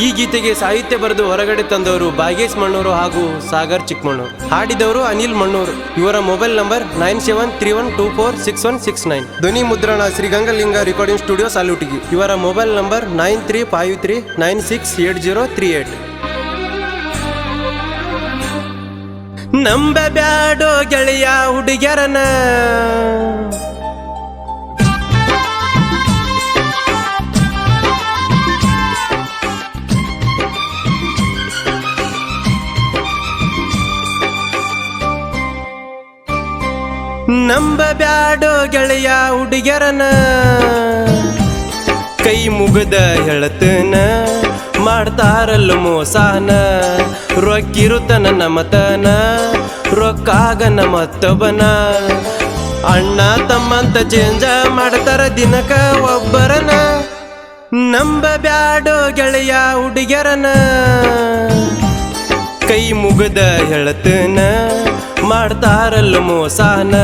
ಈ ಗೀತೆಗೆ ಸಾಹಿತ್ಯ ಬರೆದು ಹೊರಗಡೆ ತಂದವರು ಭಾಗೇಶ್ ಮಣ್ಣೂರು ಹಾಗೂ ಸಾಗರ್ ಚಿಕ್ಕಮಣ್ಣೂರು. ಹಾಡಿದವರು ಅನಿಲ್ ಮಣ್ಣೂರು. ಇವರ ಮೊಬೈಲ್ ನಂಬರ್ 9731246169. ಧ್ವನಿ ಮುದ್ರಣ ಶ್ರೀ ಗಂಗಲಿಂಗ ರೆಕಾರ್ಡಿಂಗ್ ಸ್ಟುಡಿಯೋ ಸಾಲುಟಿಗಿ. ಇವರ ಮೊಬೈಲ್ ನಂಬರ್ 9353968038. ನಂಬಬ್ಯಾಡೋ ಗೆಳೆಯ ಹುಡುಗ್ಯರನ, ನಂಬಬ್ಯಾಡೋ ಗೆಳೆಯ ಹುಡುಗ್ಯರನ, ಕೈ ಮುಗದ ಹೇಳತನ ಮಾಡ್ತಾರಲ್ಲ ಮೋಸಾನ. ರೊಕ್ಕಿರುತನ ನಮತನ, ರೊಕ್ಕಾಗನ ಮತ್ತೊಬ್ಬನ. ಅಣ್ಣ ತಮ್ಮಂತ ಚೇಂಜ ಮಾಡ್ತಾರ ದಿನಕ ಒಬ್ಬರನ. ನಂಬಬ್ಯಾಡೋ ಗೆಳೆಯ ಹುಡುಗ್ಯರನ, ಕೈ ಮುಗದ ಹೇಳತನ ಮಾಡ್ತಾರಲ್ಲ ಮೋಸಾನ.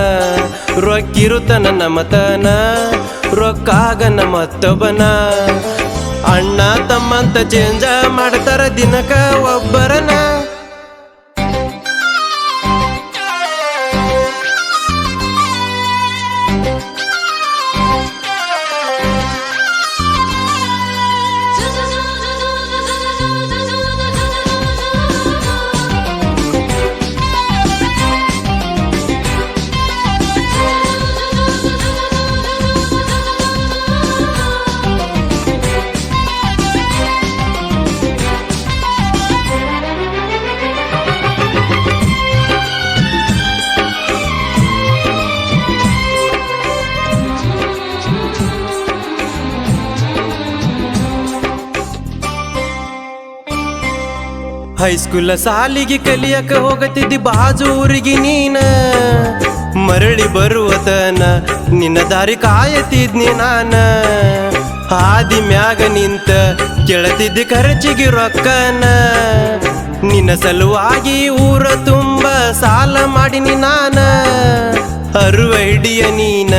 ರೊಕ್ಕಿರುತನ ನಮತನ, ರೊಕ್ಕಾಗನ ಮತ್ತೊಬ್ಬನ. ಅಣ್ಣ ತಮ್ಮಂತ ಚೇಂಜ ಮಾಡ್ತಾರ ದಿನಕ ಒಬ್ಬರನ. ಹೈಸ್ಕೂಲ ಸಾಲಿಗೆ ಕಲಿಯಕ ಹೋಗತಿದ್ದಿ ಬಾಜು ಊರಿಗೆ ನೀನ. ಮರಳಿ ಬರುವತನ ನಿನ್ನ ದಾರಿ ಕಾಯತಿದ್ನಿ ನಾನ. ಹಾದಿ ಮ್ಯಾಗ ನಿಂತ ಕೇಳತಿದ್ದಿ ಖರ್ಚಿಗೆ ರೊಕ್ಕನ. ನಿನ್ನ ಸಲುವಾಗಿ ಊರ ತುಂಬ ಸಾಲ ಮಾಡಿನಿ ನಾನ. ಅರುವ ಹಿಡಿಯ ನೀನ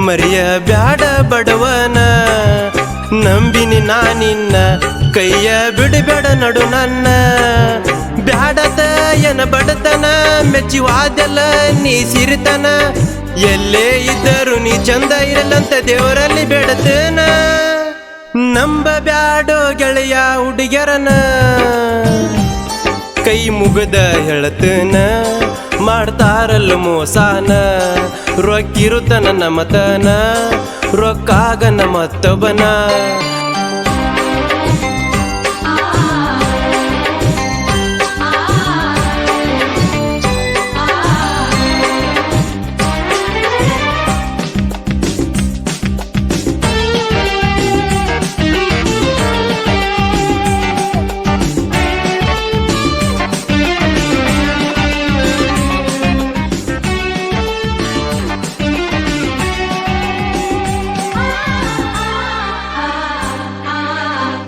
ಮರಿಯ ಬ್ಯಾಡ ಬಡವನ. ನಂಬಿನಿ ನಾನಿನ್ನ ಕೈಯ ಬಿಡಬೇಡ ನಡು ನನ್ನ. ಬ್ಯಾಡತ ಏನ ಬಡತನ ಮೆಚ್ಚಿವಾದೆಲ್ಲ ನೀ ಸಿರಿತನ. ಎಲ್ಲೇ ಇದ್ದರು ನೀ ಚಂದ ಇರಲಂತ ದೇವರಲ್ಲಿ ಬೇಡತನ. ನಂಬಬ್ಯಾಡೋ ಗೆಳೆಯ ಹುಡುಗ್ಯರನ, ಕೈ ಮುಗದ ಹೇಳತನ ಮಾಡ್ತಾರಲ್ಲ ಮೋಸಾನ. ರೊಕ್ಕಿರುತನ ನಮತನ, ರೊಕ್ಕಾಗನ ಮತ್ತೊಬ್ಬನ.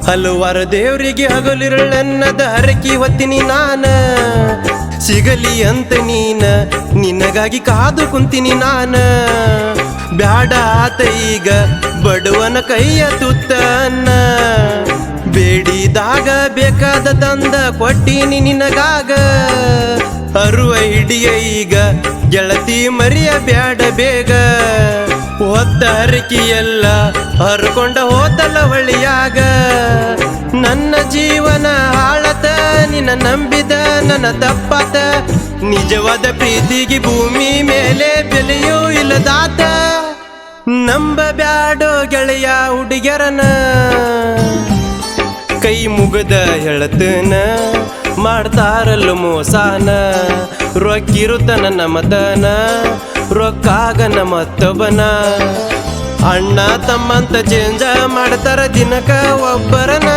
ಹಲವಾರು ದೇವರಿಗೆ ಹಗಲಿರಳನ್ನದ ಹರಕಿ ಹೊತ್ತಿನಿ ನಾನ. ಸಿಗಲಿ ಅಂತ ನೀನ ನಿನಗಾಗಿ ಕಾದು ಕುಂತೀನಿ ನಾನ. ಬ್ಯಾಡ ಆತ ಈಗ ಬಡವನ ಕೈಯ ತುತ್ತನ್ನ. ಬೇಡಿದಾಗ ಬೇಕಾದ ತಂದ ಕೊಟ್ಟಿನಿ ನಿನಗಾಗ. ಅರುವ ಹಿಡಿಯ ಈಗ ಗೆಳತಿ ಮರಿಯ ಬ್ಯಾಡ ಬೇಗ. ಹೊತ್ತ ಹರಕಿಯೆಲ್ಲ ಹರ್ಕೊಂಡ ಹೋತಲ್ಲ ಹೊಳಿಯಾಗ. ನನ್ನ ಜೀವನ ಹಾಳತ ನಿನ್ನ ನಂಬಿದ ನನ್ನ ತಪ್ಪಾತ. ನಿಜವಾದ ಪ್ರೀತಿಗೆ ಭೂಮಿ ಮೇಲೆ ಬೆಲೆಯೂ ಇಲ್ಲದಾತ. ನಂಬಬ್ಯಾಡೋ ಗೆಳೆಯ ಹುಡುಗ್ಯರನ, ಕೈ ಮುಗದ ಹೇಳತನ ಮಾಡ್ತಾರಲ್ಲ ಮೋಸಾನ. ರೊಕ್ಕಿರುತನ ನಮತನ, ರೊಕ್ಕಾಗನ ಮತ್ತೊಬ್ಬನ. ಅಣ್ಣ ತಮ್ಮಂತ ಚೇಂಜ ಮಾಡ್ತಾರ ದಿನಕ ಒಬ್ಬರನ.